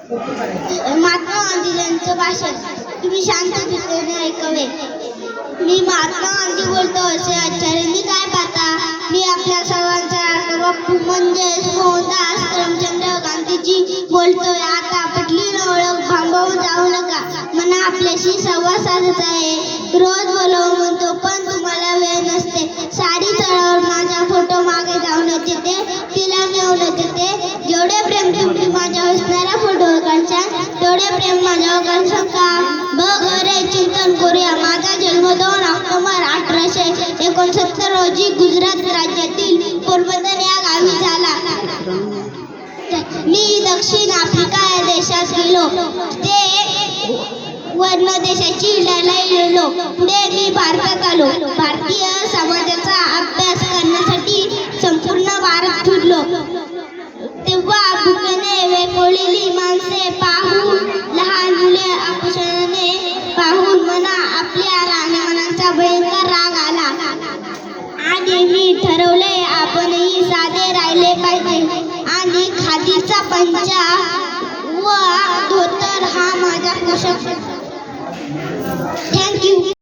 महात्मा गांधींचं भाषण तुम्ही शांततेने ऐकावे. मी महात्मा गांधी बोलतो असे आचार्यांनी काय पाहता. मी आपल्या सर्वांचा बापू म्हणजेच मोहनदास करमचंद गांधीजी बोलतोय. आता पटली ओळख भांबवून जाऊ नका. मना आपल्याशी संवाद साधत आहे. रोज बोलवून म्हणतो पण तुम्हाला वेळ नसते. सारी चळवळ माझा फोटो मागे जाऊनच येते, तिला मिळवूनच येते. जेवढे प्रेम तुम्ही माझ्या हसणाऱ्या फोटोवर काढशाल तेवढे प्रेम माझ्यावर करशाल का. बघ रे चिंतन करूया. माझा जन्म 2 ऑक्टोबर 1869 रोजी गुजरात राज्यातील पोरबंदर या गावी झाला. मी दक्षिण आफ्रिका या देशात गेलो. ते वर्ण देशाची लढाई लढलो. पुढे मी भारतात आलो. भारतीय समाजाचा अभ्यास करण्यासाठी संपूर्ण भारत फिरलो. तेव्हा भुकेने वेकोळलेली माणसे पाहून, लहान मुले अपशने पाहून मला आपल्या राहणीमानाचा भयंकर राग आला आणि मी ठरवले आपणही साधे राहिले पाहिजे आणि खादीचा पंचा व धोतर हा माझा पोशाख. थँक्यू.